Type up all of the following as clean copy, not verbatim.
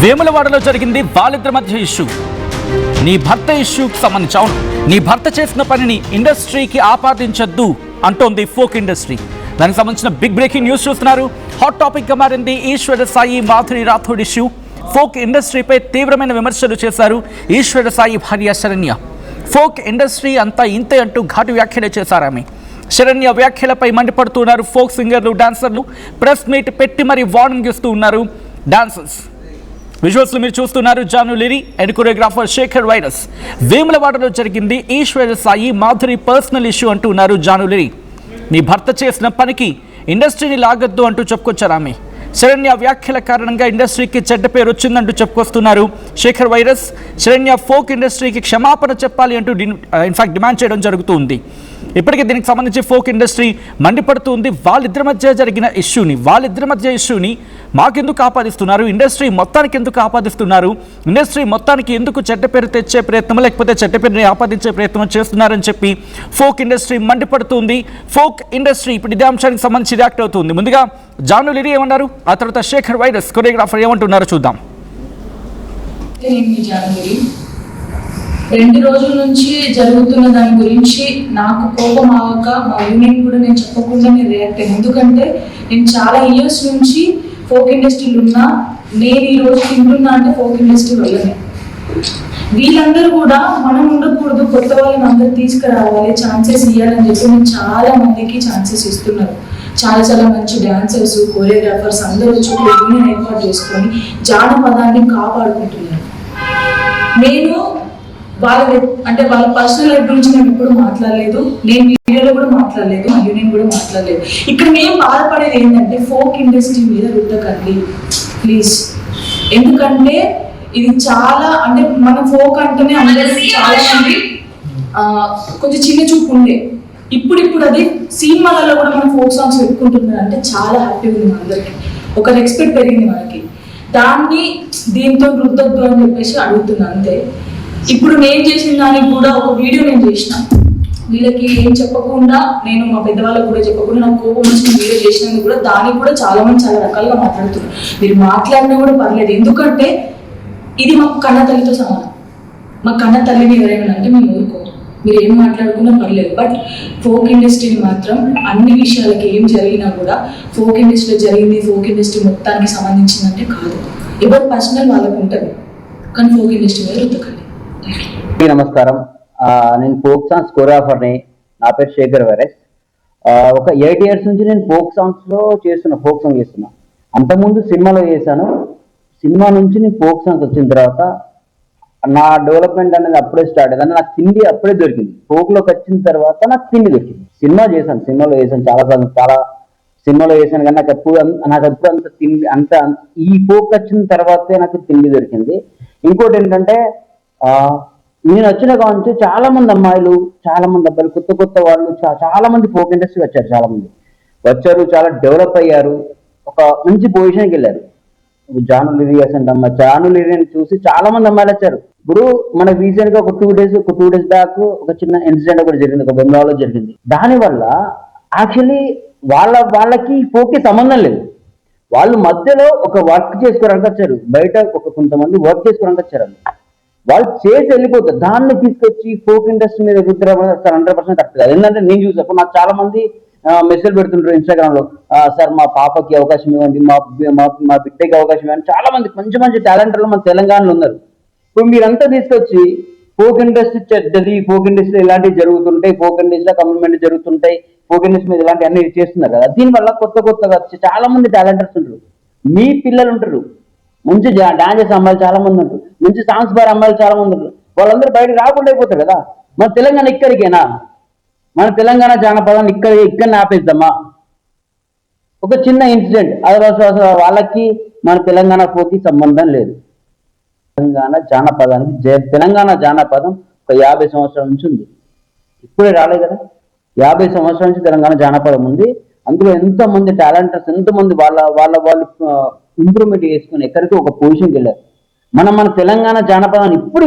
వేములవాడలో జరిగింది వాళ్ళిద్దరి మధ్య ఇష్యూ. నీ భర్త ఇష్యూకి సంబంధించి అవును, నీ భర్త చేసిన పనిని ఇండస్ట్రీకి ఆపాదించొద్దు అంటోంది ఫోక్ ఇండస్ట్రీ. దానికి సంబంధించిన బిగ్ బ్రేకింగ్ న్యూస్ చూస్తున్నారు. హాట్ టాపిక్ గా మారింది ఈశ్వర సాయి మాధురి రాథోడ్ ఇష్యూ. ఫోక్ ఇండస్ట్రీపై తీవ్రమైన విమర్శలు చేశారు ఈశ్వర సాయి భార్య శరణ్య. ఫోక్ ఇండస్ట్రీ అంతా ఇంతే అంటూ ఘాటు వ్యాఖ్యలు చేశారు ఆమె. శరణ్య వ్యాఖ్యలపై మండిపడుతున్నారు ఫోక్ సింగర్లు, డాన్సర్లు. ప్రెస్ మీట్ పెట్టి మరీ వార్నింగ్ ఇస్తూ ఉన్నారు డాన్సర్స్. విజువల్స్ మీరు చూస్తున్నారు. Janu Lyri and choreographer Shekhar Virus. వేములవాడలో జరిగింది ఈశ్వర సాయి మాధురి పర్సనల్ ఇష్యూ అంటున్నారు జాను లిరి. నీ భర్త చేసిన పనికి ఇండస్ట్రీని లాగద్దు అంటూ చెప్పుకొచ్చారు ఆమె. శరణ్య వ్యాఖ్యల కారణంగా ఇండస్ట్రీకి చెడ్డ పేరు వచ్చిందంటూ చెప్పుకొస్తున్నారు శేఖర్ వైరస్. శరణ్య ఫోక్ ఇండస్ట్రీకి క్షమాపణ చెప్పాలి అంటూ ఇన్ఫాక్ట్ డిమాండ్ చేయడం జరుగుతుంది. ఇప్పటికే దీనికి సంబంధించి ఫోక్ ఇండస్ట్రీ మండిపడుతుంది. వాళ్ళిద్దరి మధ్య ఇష్యూని మాకెందుకు ఆపాదిస్తున్నారు, ఇండస్ట్రీ మొత్తానికి ఎందుకు ఆపాదిస్తున్నారు, ఇండస్ట్రీ మొత్తానికి ఎందుకు చెడ్డ పేరు తెచ్చే ప్రయత్నం లేకపోతే చెడ్డ పేరుని ఆపాదించే ప్రయత్నం చేస్తున్నారని చెప్పి ఫోక్ ఇండస్ట్రీ మండిపడుతుంది. ఫోక్ ఇండస్ట్రీ ఇప్పుడు ఇదే అంశానికి సంబంధించి రియాక్ట్ అవుతుంది. ముందుగా జాను లిరి ఏమన్నారు, ఆ తర్వాత శేఖర్ వైరస్ కొరియోగ్రాఫర్ ఏమంటున్నారో చూద్దాం. 2 రోజుల నుంచి జరుగుతున్న దాని గురించి నాకు కోపం ఆవక మా యూనియన్ కూడా నేను చెప్పకుండా నేను రియాక్ట్ అయ్యాను. ఎందుకంటే నేను చాలా ఇయర్స్ నుంచి ఫోక్ ఇండస్ట్రీలో ఉన్నా. నేను ఈ రోజు తింటున్నా అంటే ఫోక్ ఇండస్ట్రీ వల్లనే. వీళ్ళందరూ కూడా మనం ఉండకూడదు, కొత్త వాళ్ళని అందరూ తీసుకురావాలి, ఛాన్సెస్ ఇవ్వాలని చెప్పి నేను చాలా మందికి ఛాన్సెస్ ఇస్తున్నారు. చాలా మంచి డాన్సర్స్, కొరియోగ్రాఫర్స్ అందరూ వచ్చి యూనియన్ ఏర్పాటు చేసుకొని జానపదాన్ని కాపాడుకుంటున్నారు. నేను వాళ్ళ పర్సనల్ లైఫ్ గురించి నేను ఎప్పుడు మాట్లాడలేదు, నేను వీడియోలో కూడా మాట్లాడలేదు, మా యూనియన్ కూడా మాట్లాడలేదు. ఇక్కడ మేము బాధపడేది ఏంటంటే ఫోక్ ఇండస్ట్రీ మీద రుద్దకండి ప్లీజ్. ఎందుకంటే ఇది చాలా అంటే మన ఫోక్ అంటేనే అందరికీ చాలా మంది కొంచెం చిన్న చూపు ఉండే. ఇప్పుడు అది సినిమాలలో కూడా మన ఫోక్ సాంగ్స్ పెట్టుకుంటున్నారు అంటే చాలా హ్యాపీగా ఉంది. అందరికి ఒక రెస్పెక్ట్ పెరిగింది మనకి. దాన్ని దీంతో రుద్దొద్దు అని చెప్పేసి అడుగుతున్నా అంతే. ఇప్పుడు నేను చేసిన దానికి కూడా ఒక వీడియో నేను చేసిన, వీళ్ళకి ఏం చెప్పకుండా, నేను మా పెద్దవాళ్ళకి కూడా చెప్పకుండా నాకు కోపం వచ్చిన వీడియో చేసినందుకు కూడా దానికి కూడా చాలా మంది చాలా రకాలుగా మాట్లాడుతున్నారు. మీరు మాట్లాడినా కూడా పర్లేదు, ఎందుకంటే ఇది మాకు కన్న తల్లితో సమానం. మా కన్న తల్లిని ఎవరైనా అంటే మేము ఊరుకోము, మీరు ఏం మాట్లాడుకున్నా పర్లేదు. బట్ ఫోక్ ఇండస్ట్రీని మాత్రం అన్ని విషయాలకి ఏం జరిగినా కూడా ఫోక్ ఇండస్ట్రీలో జరిగింది ఫోక్ ఇండస్ట్రీ మొత్తానికి సంబంధించిందంటే కాదు. ఎవరు పర్సనల్ వాళ్ళకు ఉంటుంది, కానీ ఫోక్ ఇండస్ట్రీ మీద రుద్దకండి. నమస్కారం, నేను ఫోక్ సాంగ్స్ కొరియోగ్రాఫర్ని. నా పేరు శేఖర్ వైరస్. ఒక 8 years నుంచి నేను ఫోక్ సాంగ్స్లో ఫోక్ సాంగ్ చేస్తున్నా. అంతకుముందు సినిమాలో చేశాను. సినిమా నుంచి నేను ఫోక్ సాంగ్స్ వచ్చిన తర్వాత నా డెవలప్మెంట్ అనేది అప్పుడే స్టార్ట్ అయ్యింది. నాకు తిండి అప్పుడే దొరికింది. ఫోక్లోకి వచ్చిన తర్వాత నాకు తిండి దొరికింది. సినిమాలో చేశాను చాలా సినిమాలో చేశాను, కానీ నాకు ఎప్పుడు అంత తిండి ఈ ఫోక్ వచ్చిన తర్వాతే నాకు తిండి దొరికింది. ఇంకోటి ఏంటంటే నేను వచ్చిన కావచ్చు చాలా మంది అమ్మాయిలు, చాలా మంది అబ్బాయిలు, కొత్త వాళ్ళు చాలా మంది ఫోక్ ఇండస్ట్రీ వచ్చారు. చాలా మంది వచ్చారు, చాలా డెవలప్ అయ్యారు, ఒక మంచి పొజిషన్కి వెళ్ళారు. జాను లిరి అమ్మ, జాను లిరిని చూసి చాలా మంది అమ్మాయిలు వచ్చారు. ఇప్పుడు మనకు రీసెంట్ గా ఒక టూ డేస్ బ్యాక్ ఒక చిన్న ఇన్సిడెంట్ ఒకటి జరిగింది, ఒక బెంగాల్లో జరిగింది. దానివల్ల యాక్చువల్లీ వాళ్ళకి ఫోక్కి సంబంధం లేదు. వాళ్ళు మధ్యలో ఒక వర్క్ చేసుకోవడానికి వచ్చారు, బయట కొంతమంది వర్క్ చేసుకోవడానికి వచ్చారు. వాళ్ళు చేసి వెళ్ళిపోతారు. దాన్ని తీసుకొచ్చి ఫోక్ ఇండస్ట్రీ మీద రుద్దడం 100% కరెక్ట్ కాదు. ఎందుకంటే నేను చూసాను, నాకు చాలా మంది మెసేజ్ పెడుతుంటారు ఇన్స్టాగ్రామ్ లో, సార్ మా పాపకి అవకాశం ఇవ్వండి, మా బిడ్డకి అవకాశం ఇవ్వండి. చాలా మంది మంచి టాలెంటర్లు మన తెలంగాణలో ఉన్నారు. ఇప్పుడు మీరంతా తీసుకొచ్చి ఫోక్ ఇండస్ట్రీ చెడ్డది, ఫోక్ ఇండస్ట్రీ ఇలాంటివి జరుగుతుంటాయి, ఫోక్ ఇండస్ట్రీలో కమిట్మెంట్ జరుగుతుంటాయి, ఫోక్ ఇండస్ట్రీ మీద ఇలాంటి అన్ని చేస్తున్నారు కదా. దీనివల్ల కొత్తగా వచ్చి చాలా మంది టాలెంటర్స్ ఉంటారు, మీ పిల్లలు ఉంటారు, మంచి డాన్స్ చేసే అమ్మాయిలు చాలా మంది ఉంటారు, మంచి సాంగ్స్ బార్ అమ్మాయిలు చాలా మంది ఉంటారు. వాళ్ళందరూ బయటకు రాకుండా అయిపోతారు కదా. మన తెలంగాణ ఇక్కడికేనా? మన తెలంగాణ జానపదాన్ని ఇక్కడ ఆపేద్దామా? ఒక చిన్న ఇన్సిడెంట్, అది వాళ్ళకి మన తెలంగాణ ఫోక్కి సంబంధం లేదు. తెలంగాణ జానపదం ఒక 50 సంవత్సరాల నుంచి ఉంది, ఇప్పుడే రాలేదు కదా. 50 సంవత్సరాల నుంచి తెలంగాణ జానపదం ఉంది. అందులో ఎంతోమంది టాలెంటర్స్, ఎంతోమంది వాళ్ళు ఇంప్రూవ్మెంట్ చేసుకుని ఎక్కడికి ఒక పొజిషన్కి వెళ్ళారు. మన తెలంగాణ జానపదాన్ని ఇప్పుడు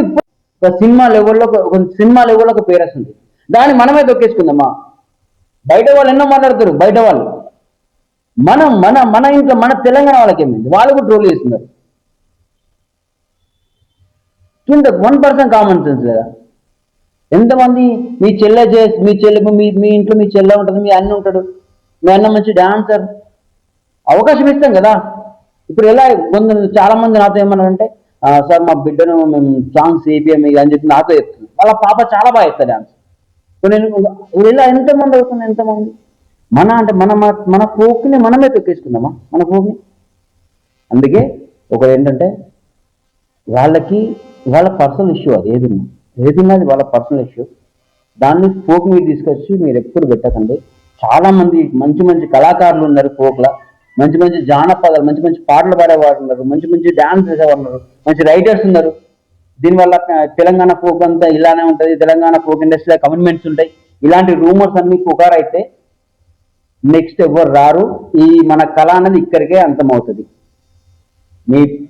ఒక సినిమా లెవెల్లో ఒక పేరు వస్తుంది. దాన్ని మనమే దొక్కేసుకుందామా? బయట వాళ్ళు ఎన్నో మాట్లాడతారు, బయట వాళ్ళు. మన ఇంట్లో మన తెలంగాణ వాళ్ళకి ఏమైంది, వాళ్ళు కూడా ట్రోల్ చేస్తున్నారు. కింద 1% కామన్ సెన్స్ లేదా? ఎంతమంది మీ చెల్లె మీ ఇంట్లో మీ చెల్లె ఉంటుంది, మీ అన్న ఉంటాడు, మీ అన్న మంచి డాన్సర్, అవకాశం ఇస్తాం కదా. ఇప్పుడు ఎలా చాలా మంది నాతో ఏమన్నారంటే, సార్ మా బిడ్డను మేము సాంగ్స్ వేపియం అని చెప్పి నాతో చెప్తున్నాను. వాళ్ళ పాప చాలా బాగా ఇస్తారు డాన్స్. ఇప్పుడు ఇలా ఎంతమంది అవుతుంది, ఎంతమంది మన ఫోక్ని మనమే తొక్కేసుకుందామా, మన ఫోక్ని. అందుకే ఒకటి ఏంటంటే వాళ్ళ పర్సనల్ ఇష్యూ, అది ఏదున్నా అది వాళ్ళ పర్సనల్ ఇష్యూ. దాన్ని ఫోక్ మీద తీసుకొచ్చి మీరు ఎప్పుడు పెట్టకండి. చాలా మంది మంచి మంచి కళాకారులు ఉన్నారు ఫోక్లో, మంచి మంచి జానపదాలు, మంచి మంచి పాటలు పాడేవారు ఉన్నారు, మంచి మంచి డాన్స్ చేసేవారు ఉన్నారు, మంచి రైటర్స్ ఉన్నారు. దీనివల్ల తెలంగాణ ఫోక్ అంతా ఇలానే ఉంటుంది, తెలంగాణ ఫోక్ ఇండస్ట్రీలో కమిట్మెంట్స్ ఉంటాయి, ఇలాంటి రూమర్స్ అన్ని పుకారైతే నెక్స్ట్ ఎవరు రారు. మన కళ అనేది ఇక్కడికే అంతమవుతుంది.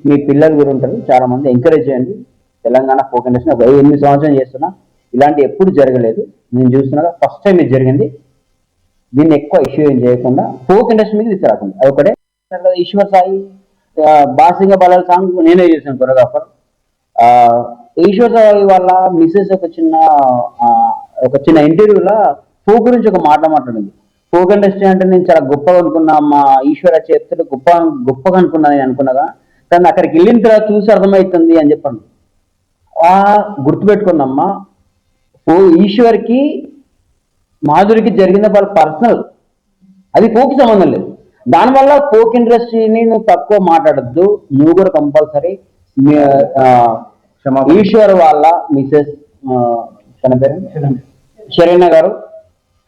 మీ పిల్లలు కూడా ఉంటారు, చాలా మంది ఎంకరేజ్ చేయండి. తెలంగాణ ఫోక్ ఇండస్ట్రీ 8 సంవత్సరాలు చేస్తున్నా, ఇలాంటి ఎప్పుడు జరగలేదు. నేను చూస్తున్నా ఫస్ట్ టైం ఇది జరిగింది. దీన్ని ఎక్కువ ఇష్యూ ఏం చేయకుండా ఫోక్ ఇండస్ట్రీ మీద తీసుకురాకుండా, అది ఒకటే. ఈశ్వర్ సాయి బాసింగ బలాల సాంగ్ నేనే చేశాను కొరియోగ్రాఫర్. ఈశ్వర్ సాయి వాళ్ళ మిస్సెస్ ఒక చిన్న ఇంటర్వ్యూలో ఫోక్ గురించి ఒక మాట్లాడింది. ఫోక్ ఇండస్ట్రీ అంటే నేను చాలా గొప్పగా అనుకున్నా, మా ఈశ్వర చేతులు గొప్పగా అనుకున్నా నేను అనుకున్నాగా, కానీ అక్కడికి వెళ్ళిన తర్వాత చూసి అర్థమవుతుంది అని చెప్పాను. గుర్తుపెట్టుకున్నమ్మా, ఈశ్వర్కి మాధురికి జరిగిన వాళ్ళ పర్సనల్, అది ఫోక్ సంబంధం లేదు. దానివల్ల ఫోక్ ఇండస్ట్రీని నువ్వు తక్కువ మాట్లాడద్దు. నువ్వు కూడా కంపల్సరీ ఈశ్వర్ వాళ్ళ మిసెస్ తన పేరు శరణ్య గారు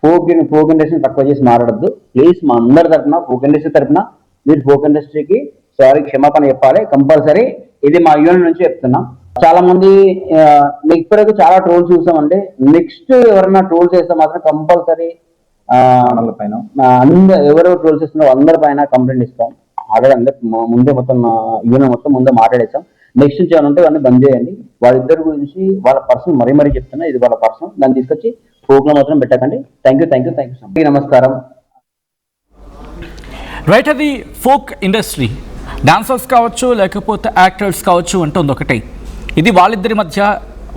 ఫోక్ ఇండస్ట్రీని తక్కువ చేసి మాట్లాడద్దు ప్లీజ్. మా అందరి తరఫున, ఫోక్ ఇండస్ట్రీ తరఫున మీరు ఫోక్ ఇండస్ట్రీకి సారీ, క్షమాపణ చెప్పాలి కంపల్సరీ. ఇది మా యూనియన్ నుంచి చెప్తున్నాం. చాలా మంది ఇప్పటివరకు చాలా ట్రోల్స్ చూసామండి. నెక్స్ట్ ఎవరైనా ట్రోల్స్ చేస్తే మాత్రం కంపల్సరీ ఎవరెవరు ట్రోల్స్ చేస్తున్నారో అందరి పైన కంప్లైంట్ ఇస్తాం. ఆల్రెడీ ముందే మొత్తం యూనియన్ మొత్తం ముందే మాట్లాడేస్తాం. నెక్స్ట్ నుంచి ఏమైనా ఉంటే అన్నీ బంద్ చేయండి. వాళ్ళిద్దరి గురించి వాళ్ళ పర్సన్ మరీ చెప్తున్నా, ఇది వాళ్ళ పర్సన్, దాన్ని తీసుకొచ్చి ఫోక్లో మాత్రం పెట్టకండి. Thank you so much. నమస్కారం. రైట్, అది ఫోక్ ఇండస్ట్రీ, డాన్సర్స్ కావచ్చు లేకపోతే యాక్టర్స్ కావచ్చు అంటుంది ఒకటే. ఇది వాళ్ళిద్దరి మధ్య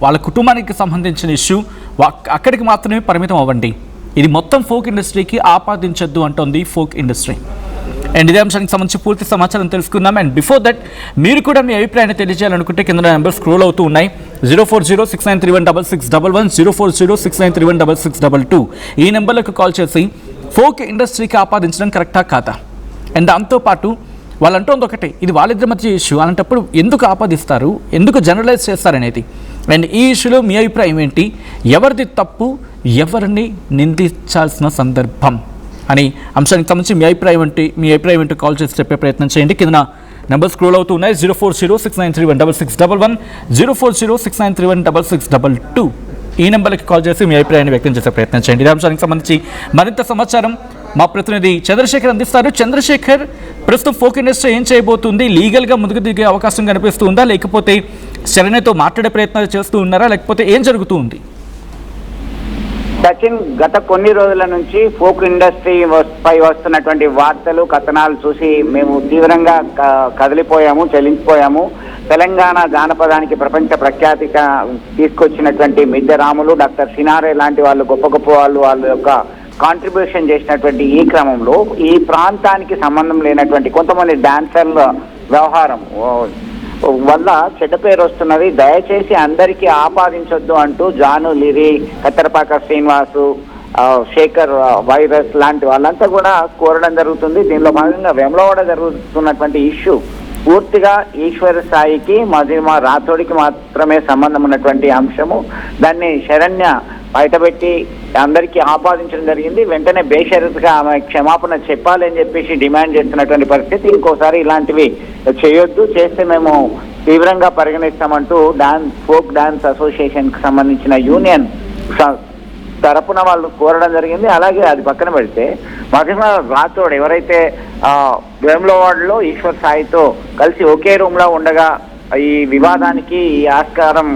వాళ్ళ కుటుంబానికి సంబంధించిన ఇష్యూ, అక్కడికి మాత్రమే పరిమితం అవ్వండి. ఇది మొత్తం ఫోక్ ఇండస్ట్రీకి ఆపాదించొద్దు అంటుంది ఫోక్ ఇండస్ట్రీ. అండ్ ఇదే అంశానికి సంబంధించి పూర్తి సమాచారం తెలుసుకుందాం. అండ్ బిఫోర్ దట్ మీరు కూడా మీ అభిప్రాయాన్ని తెలియజేయాలనుకుంటే కింద నెంబర్ స్క్రోల్ అవుతూ ఉన్నాయి. 04069316611, 04069316622 ఈ నెంబర్లకు కాల్ చేసి ఫోక్ ఇండస్ట్రీకి ఆపాదించడం కరెక్టా కాదా, అండ్ దాంతోపాటు వాళ్ళు అంటుంది ఒకటే, ఇది వాళ్ళిద్దరి మధ్య ఇష్యూ, అలాంటప్పుడు ఎందుకు ఆపాదిస్తారు, ఎందుకు జనరలైజ్ చేస్తారనేది. అండ్ ఈ ఇష్యూలో మీ అభిప్రాయం ఏంటి, ఎవరిది తప్పు, ఎవరిని నిందించాల్సిన సందర్భం అని అంశానికి సంబంధించి మీ అభిప్రాయం ఏంటో కాల్ చేసి చెప్పే ప్రయత్నం చేయండి. కింద నెంబర్ స్క్రోల్ అవుతూ ఉన్నాయి. 04069316611, 04069316622 ఈ నెంబర్కి కాల్ చేసి మీ అభిప్రాయాన్ని వ్యక్తం చేసే ప్రయత్నం చేయండి. ఈ అంశానికి సంబంధించి మరింత సమాచారం మా ప్రతినిధి చంద్రశేఖర్ అందిస్తారు. చంద్రశేఖర్, ప్రస్తుతం ఫోక్ ఇండస్ట్రీ ఏం చేయబోతుంది, లీగల్గా ముందుకు దిగే అవకాశం కనిపిస్తూ ఉందా, లేకపోతే శరణ్యతో మాట్లాడే ప్రయత్నాలు చేస్తూ ఉన్నారా, లేకపోతే ఏం జరుగుతూ ఉంది? సచిన్, గత కొన్ని రోజుల నుంచి ఫోక్ ఇండస్ట్రీ పై వస్తున్నటువంటి వార్తలు, కథనాలు చూసి మేము తీవ్రంగా కదిలిపోయాము, చలించిపోయాము. తెలంగాణ జానపదానికి ప్రపంచ ప్రఖ్యాతి తీసుకొచ్చినటువంటి మిద్దె రాములు, డాక్టర్ సినారే లాంటి వాళ్ళు గొప్ప గొప్ప వాళ్ళ యొక్క కాంట్రిబ్యూషన్ చేసినటువంటి ఈ క్రమంలో ఈ ప్రాంతానికి సంబంధం లేనటువంటి కొంతమంది డాన్సర్ల వ్యవహారం వల్ల చెడ్డ పేరు వస్తున్నది. దయచేసి అందరికీ ఆపాదించొద్దు అంటూ జాను లిరి, కత్తెరపాక శ్రీనివాసు, శేఖర్ వైరస్ లాంటి వాళ్ళంతా కూడా కోరడం జరుగుతుంది. దీనిలో భాగంగా వేములవాడ జరుగుతున్నటువంటి ఇష్యూ పూర్తిగా ఈశ్వర సాయికి, మజిమా రాథోడికి మాత్రమే సంబంధం ఉన్నటువంటి అంశము. దాన్ని శరణ్య బయటపెట్టి అందరికీ ఆపాదించడం జరిగింది. వెంటనే బేషరతుగా ఆమె క్షమాపణ చెప్పాలని చెప్పేసి డిమాండ్ చేస్తున్నటువంటి పరిస్థితి. ఇంకోసారి ఇలాంటివి చేయొద్దు, చేస్తే మేము తీవ్రంగా పరిగణిస్తామంటూ ఫోక్ డాన్స్ అసోసియేషన్కి సంబంధించిన యూనియన్ తరపున వాళ్ళు కోరడం జరిగింది. అలాగే అది పక్కన పెడితే మహిమా రాథోడ్ ఎవరైతే వేములవాడలో ఈశ్వర్ సాయితో కలిసి ఒకే రూమ్లో ఉండగా ఈ వివాదానికి ఈ ఆస్కారం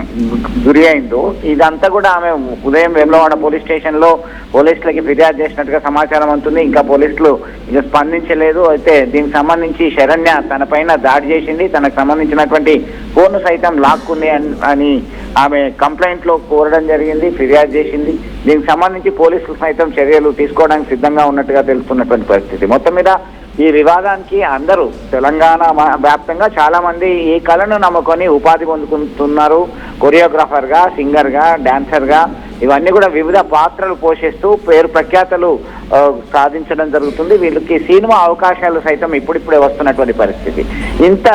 గురి అయిందో, ఇదంతా కూడా ఆమె ఉదయం వేములవాడ పోలీస్ స్టేషన్లో పోలీసులకి ఫిర్యాదు చేసినట్టుగా సమాచారం ఉంటుంది. ఇంకా పోలీసులు ఇక స్పందించలేదు. అయితే దీనికి సంబంధించి శరణ్య తన పైన దాడి చేసింది, తనకు సంబంధించినటువంటి ఫోన్ సైతం లాక్కుంది అని ఆమె కంప్లైంట్లో కోరడం జరిగింది, ఫిర్యాదు చేసింది. దీనికి సంబంధించి పోలీసులు సైతం చర్యలు తీసుకోవడానికి సిద్ధంగా ఉన్నట్టుగా తెలుస్తున్నటువంటి పరిస్థితి. మొత్తం మీద ఈ వివాదానికి అందరూ తెలంగాణ వ్యాప్తంగా చాలా మంది ఈ కళను నమ్ముకొని ఉపాధి పొందుకుంటున్నారు. కొరియోగ్రాఫర్గా, సింగర్గా, డాన్సర్గా ఇవన్నీ కూడా వివిధ పాత్రలు పోషిస్తూ పేరు ప్రఖ్యాతలు సాధించడం జరుగుతుంది. వీళ్ళకి సినిమా అవకాశాలు సైతం ఇప్పుడిప్పుడే వస్తున్నటువంటి పరిస్థితి. ఇంత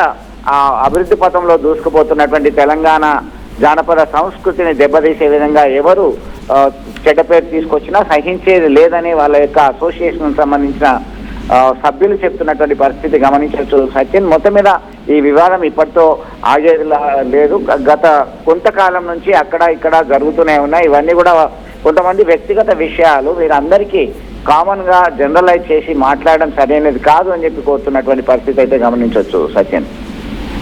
అభివృద్ధి పథంలో దూసుకుపోతున్నటువంటి తెలంగాణ జానపద సంస్కృతిని దెబ్బతీసే విధంగా ఎవరు చెడ్డ పేరు తీసుకొచ్చినా సహించేది లేదని వాళ్ళ యొక్క అసోసియేషన్ సంబంధించిన సభ్యులు చెప్తున్నటువంటి పరిస్థితి గమనించవచ్చు సచిన్. మొత్తం మీద ఈ వివాదం ఇప్పటితో ఆగేది లేదు. గత కొంతకాలం నుంచి అక్కడ ఇక్కడ జరుగుతూనే ఉన్నాయి. ఇవన్నీ కూడా కొంతమంది వ్యక్తిగత విషయాలు, వీరందరికీ కామన్ గా జనరలైజ్ చేసి మాట్లాడడం సరైనది కాదు అని చెప్పి కోరుతున్నటువంటి పరిస్థితి అయితే గమనించవచ్చు సచిన్.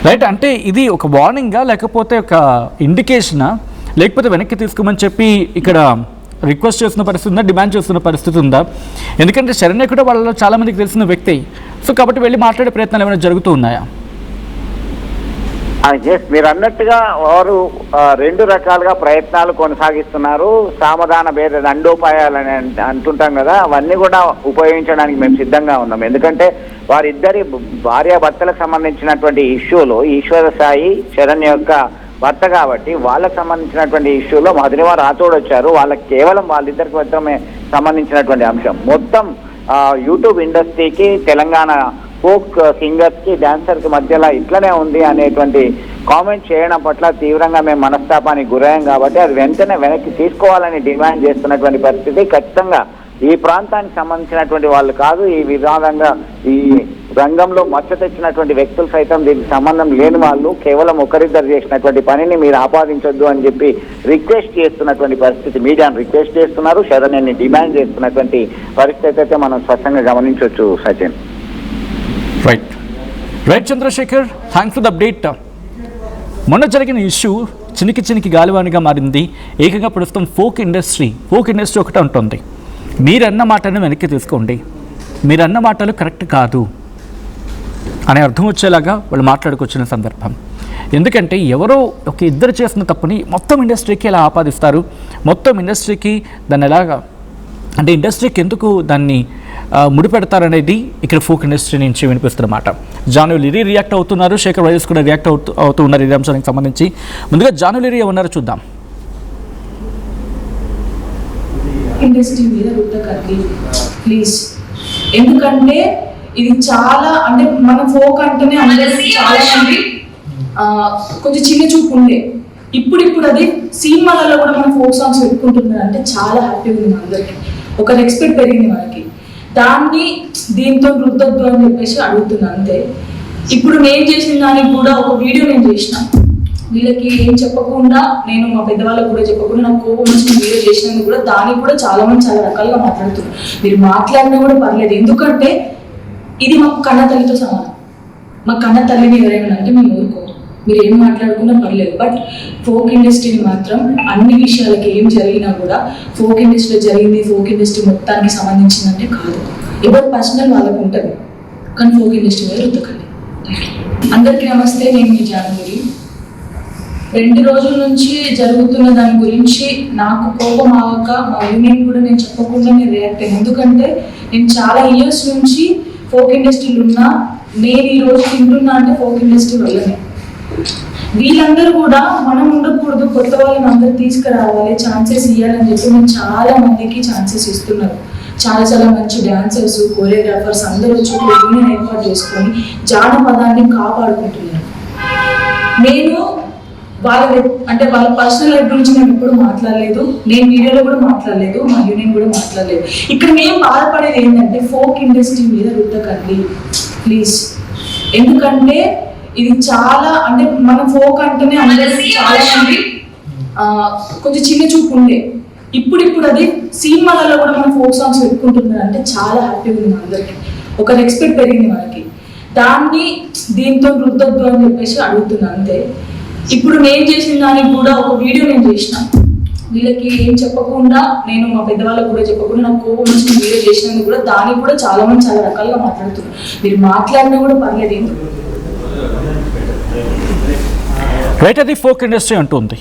రైట్, అంటే ఇది ఒక వార్నింగా, లేకపోతే ఒక ఇండికేషనా, లేకపోతే వెనక్కి తీసుకోమని చెప్పి ఇక్కడ రిక్వెస్ట్ చేస్తున్న పరిస్థితి ఉందా, డిమాండ్ చేస్తున్న పరిస్థితి ఉందా? ఎందుకంటే శరణ్య కూడా వాళ్ళలో చాలా మందికి తెలిసిన వ్యక్తి, సో కాబట్టి వెళ్ళి మాట్లాడే ప్రయత్నాలు ఏమైనా జరుగుతూ ఉన్నాయా? మీరు అన్నట్టుగా వారు రెండు రకాలుగా ప్రయత్నాలు కొనసాగిస్తున్నారు. సామధాన భేద దండోపాయాలని అంటుంటాం కదా, అవన్నీ కూడా ఉపయోగించడానికి మేము సిద్ధంగా ఉన్నాం. ఎందుకంటే వారిద్దరి భార్యాభర్తలకు సంబంధించినటువంటి ఇష్యూలో ఈశ్వర సాయి శరణ్య యొక్క భర్త కాబట్టి వాళ్ళకు సంబంధించినటువంటి ఇష్యూలో మధునివారు రాతోడు వచ్చారు. వాళ్ళకి కేవలం వాళ్ళిద్దరికి మాత్రమే సంబంధించినటువంటి అంశం. మొత్తం యూట్యూబ్ ఇండస్ట్రీకి, తెలంగాణ ఫోక్ సింగర్స్ కి, డాన్సర్ కి మధ్యలో ఇట్లనే ఉంది అనేటువంటి కామెంట్ చేయడం పట్ల తీవ్రంగా మేము మనస్తాపానికి గురయ్యాం కాబట్టి అది వెంటనే వెనక్కి తీసుకోవాలని డిమాండ్ చేస్తున్నటువంటి పరిస్థితి. ఖచ్చితంగా ఈ ప్రాంతానికి సంబంధించినటువంటి వాళ్ళు కాదు, ఈ విధానంగా ఈ రంగంలో మచ్చ తెచ్చినటువంటి వ్యక్తులు సైతం దీనికి సంబంధం లేని వాళ్ళు, కేవలం ఒకరిద్దరు చేసినటువంటి పనిని మీరు ఆపాదించొద్దు అని చెప్పి రిక్వెస్ట్ చేస్తున్నటువంటి పరిస్థితి. మీడియాను రిక్వెస్ట్ చేస్తున్నారు, శరణ్యని డిమాండ్ చేస్తున్నటువంటి పరిస్థితి అయితే మనం స్పష్టంగా గమనించవచ్చు Sachin. Right Chandrashekar, thanks for the update. మొన్న జరిగిన ఇష్యూ చినికి గాలివానిగా మారింది. ఏకంగా ప్రస్తుతం ఫోక్ ఇండస్ట్రీ ఒకటే ఉంటుంది. మీరన్న మాటను వెనక్కి తీసుకోండి, మీరన్న మాటలు కరెక్ట్ కాదు అనే అర్థం వచ్చేలాగా వాళ్ళు మాట్లాడుకొచ్చిన సందర్భం. ఎందుకంటే ఎవరో ఒక ఇద్దరు చేసిన తప్పుని మొత్తం ఇండస్ట్రీకి ఎలా ఆపాదిస్తారు, మొత్తం ఇండస్ట్రీకి దాన్ని ఎలాగా, అంటే ఇండస్ట్రీకి ఎందుకు దాన్ని ముడిపెడతారనేది ఇక్కడ ఫోక్ ఇండస్ట్రీ నుంచి వినిపిస్తున్నమాట. జాను లిరి రియాక్ట్ అవుతున్నారు, శేఖర్ వైఎస్ కూడా రియాక్ట్ అవుతూ ఉన్నారు ఈ అంశానికి సంబంధించి. ముందుగా జాను లిరి ఏమన్నారో చూద్దాం. ఇండస్ట్రీ మీద రుద్దకండి ప్లీజ్, ఎందుకంటే ఇది చాలా, అంటే మన ఫోక్ అంటేనే అందరికీ చాలా మంది కొంచెం చిన్న చూపు ఉండే. ఇప్పుడు అది సినిమాలలో కూడా మన ఫోక్ సాంగ్స్ పెట్టుకుంటున్నారు అంటే చాలా హ్యాపీగా ఉంది. అందరికి ఒక రెస్పెక్ట్ పెరిగింది మనకి. దాన్ని దీంతో రుద్దొద్దు అని చెప్పేసి అడుగుతున్నాను అంతే. ఇప్పుడు నేను చేసిన దానికి కూడా ఒక వీడియో నేను చేసిన, వీళ్ళకి ఏం చెప్పకుండా, నేను మా పెద్దవాళ్ళకి కూడా చెప్పకుండా నాకు కోపం వచ్చిన వీడియో చేసినందుకు కూడా దానికి కూడా చాలా మంది చాలా రకాలుగా మాట్లాడుతున్నారు. మీరు మాట్లాడినా కూడా పర్లేదు, ఎందుకంటే ఇది మాకు కన్న తల్లితో సమానం. మా కన్న తల్లిని ఎవరైనా అంటే మేము ఊరుకోము, మీరు ఏం మాట్లాడుకున్నా పర్లేదు. బట్ ఫోక్ ఇండస్ట్రీని మాత్రం అన్ని విషయాలకి ఏం జరిగినా కూడా ఫోక్ ఇండస్ట్రీలో జరిగింది ఫోక్ ఇండస్ట్రీ మొత్తానికి సంబంధించిందంటే కాదు. ఎవరు పర్సనల్ వాళ్ళకు ఉంటుంది, కానీ ఫోక్ ఇండస్ట్రీ మీద రుద్దకండి. అందరికీ నమస్తే, నేను మీ జానగిరి. 2 రోజుల నుంచి జరుగుతున్న దాని గురించి నాకు కోపం ఆగక మా యూనియన్ కూడా నేను చెప్పకుండా నేను రియాక్ట్ అయ్యాను. ఎందుకంటే నేను చాలా ఇయర్స్ నుంచి ఫోక్ ఇండస్ట్రీలో ఉన్నా, నేను ఈ రోజు తింటున్నా అంటే ఫోక్ ఇండస్ట్రీ వల్లనే. వీళ్ళందరూ కూడా మనం ఉండకూడదు, కొత్త వాళ్ళని అందరూ తీసుకురావాలి, ఛాన్సెస్ ఇవ్వాలని చెప్పి మేము చాలా మందికి ఛాన్సెస్ ఇస్తున్నారు. చాలా మంచి డాన్సర్స్, కోరియోగ్రాఫర్స్ అందరూ వచ్చి యూనియన్ ఏర్పాటు చేసుకొని జానపదాన్ని కాపాడుకుంటున్నారు. నేను వాళ్ళ పర్సనల్ లైఫ్ గురించి నేను ఎప్పుడు మాట్లాడలేదు, నేను వీడియోలో కూడా మాట్లాడలేదు, మా యూనియన్ కూడా మాట్లాడలేదు. ఇక్కడ మేము బాధపడేది ఏంటంటే ఫోక్ ఇండస్ట్రీ మీద రుద్దకండి ప్లీజ్, ఎందుకంటే ఇది చాలా, అంటే మన ఫోక్ అంటేనే అందరికీ చాలా మంది కొంచెం చిన్న చూపు ఉండే. ఇప్పుడు అది సినిమాలలో కూడా మన ఫోక్ సాంగ్స్ పెట్టుకుంటున్నారు అంటే చాలా హ్యాపీగా ఉంది. అందరికి ఒక రెస్పెక్ట్ పెరిగింది మనకి. దాన్ని దీంతో రుద్దొద్దు అని చెప్పేసి అడుగుతున్నాను అంతే. ఇప్పుడు నేను చేసిన దానికి కూడా ఒక వీడియో నేను చేసిన, వీళ్ళకి ఏం చెప్పకుండా, నేను మా పెద్దవాళ్ళకి కూడా చెప్పకుండా నాకు కోపం వచ్చిన వీడియో చేసినందుకు కూడా దానికి కూడా చాలా మంది చాలా రకాలుగా మాట్లాడుతున్నారు. మీరు మాట్లాడినా కూడా పర్లేదు ఎందుకు. రైట్, అది ఫోక్ ఇండస్ట్రీ అంటుంది.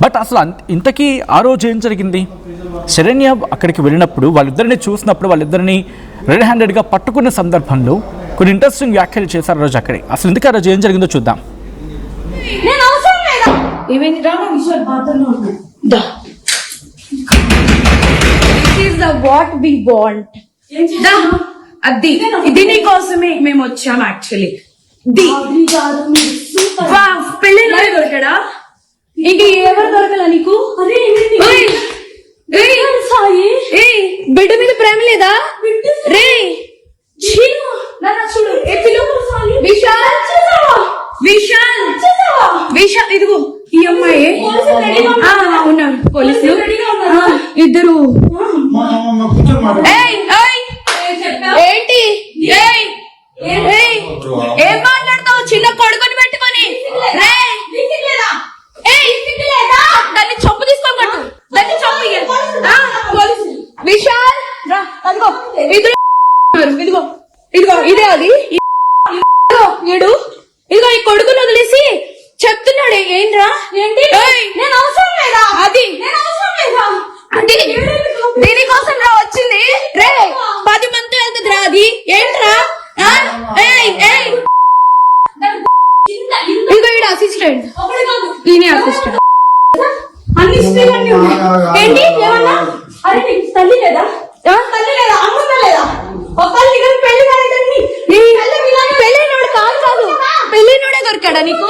బట్ అసలు ఇంతకీ ఆ రోజు ఏం జరిగింది? శరణ్య అక్కడికి వెళ్ళినప్పుడు వాళ్ళిద్దరిని చూసినప్పుడు వాళ్ళిద్దరిని రెడ్ హ్యాండెడ్గా పట్టుకున్న సందర్భంలో కొన్ని ఇంట్రెస్టింగ్ వ్యాఖ్యలు చేశారు ఆ రోజు అక్కడే. అసలు ఎందుకు ఆ రోజు ఏం జరిగిందో చూద్దాం. దీనికోసమే మేము వచ్చాం యాక్చువల్లీ. పెళ్ళి దొరకడా? ఇంక ఎవరు దొరకలా నీకు? బిడ్డ మీద ప్రేమ లేదా? రే చూడు, విశాల్ విశాల్ విశాల్, ఇదిగో ఈ అమ్మాయి ఉన్నారు పోలీసులు ఇద్దరు. ఏంటి ఏం మాట్లాడతావు? చిన్న కొడుకుని పెట్టుకొని దాన్ని చొప్పు తీసుకోకూడదు, దాన్ని చొప్పు. విశాల్ అదిగో ఇద్దరు, ఇదిగో ఇదిగో ఇదే అది ఏడు, ఇదిగో ఈ కొడుకుని వదిలేసి చెప్తున్నాడు. ఏంట్రా? ఏంటి? నేను అవసరం లేదా? అది దీనికోసం రా వచ్చింది. రే 10 మంది వెళ్తుంది రా. అది ఏంట్రా? ఇదిగో ఈడ అసిస్టెంట్, ఈయన అసిస్టెంట్. అన్ని ఏంటి ఏమన్నా? అరే నీకు తల్లి లేదా? తల్లి లేదా? అమ్మ లేదా? పెళ్ళైనోడు కాదు కాదు, పెళ్ళైనోడే దొరికాడా నీకు?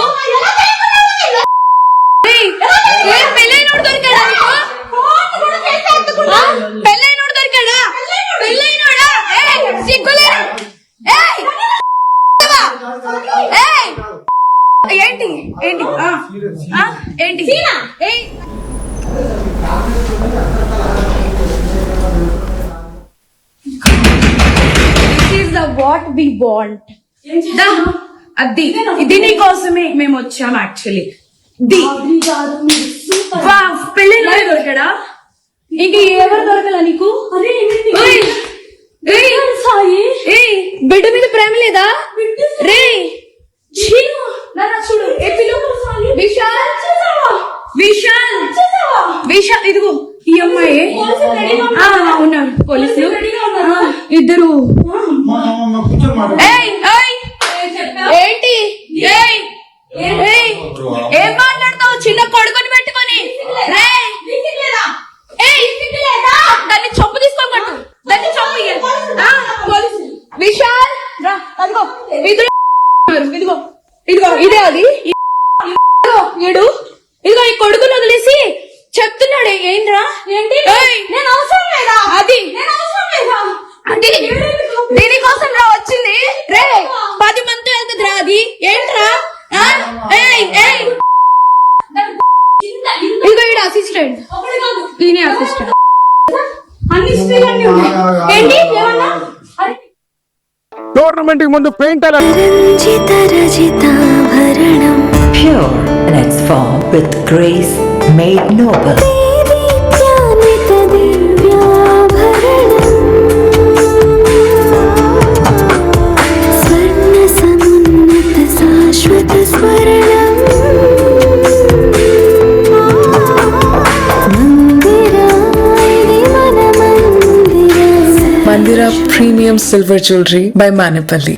పెళ్ళైనోడు దొరికాడా నీకు? పెళ్ళైనోడు దొరికాడా? పెళ్ళైనోడా? సిగ్గులే. ఏంటి ఏంటి ఏంటి? What we want. అది దీనికోసమే మేము వచ్చాం యాక్చువల్లీ. పెళ్ళి దొరకడా? ఇంక ఎవరు దొరకలా నీకు? బిడ్డ మీద ప్రేమ లేదా? రే చూడు, విశాల్ విశాల్ విశాల్, ఇదిగో ఈ అమ్మాయి ఉన్నారు పోలీసులు ఇద్దరు. ఏంటి ఏం మాట్లాడతావు? చిన్న కొడుకుని పెట్టుకొని దాన్ని చొప్పు తీసుకోకూడదు, దాన్ని చొప్పు. విశాల్ అదిగో ఇద్దరు, ఇదిగో ఇదిగో ఇదే అది ఏడు, ఇదిగో ఈ కొడుకుని వదిలేసి చెప్తున్నాడు. ఏంట్రా? ఏంటి? నేను అవసరం లేదా? అది దీనికోసం రా వచ్చింది. రే 10 మంది వెళ్తుంది రా. అది ఏంట్రా? ఇదిగో ఈడ అసిస్టెంట్, ఈయన అసిస్టెంట్. అన్ని ఏంటి ఏమన్నా? టోర్నమెంట్ కి ముందు paint Pure in its form with grace made noble. Mandira Premium Silver Jewelry by Manipali.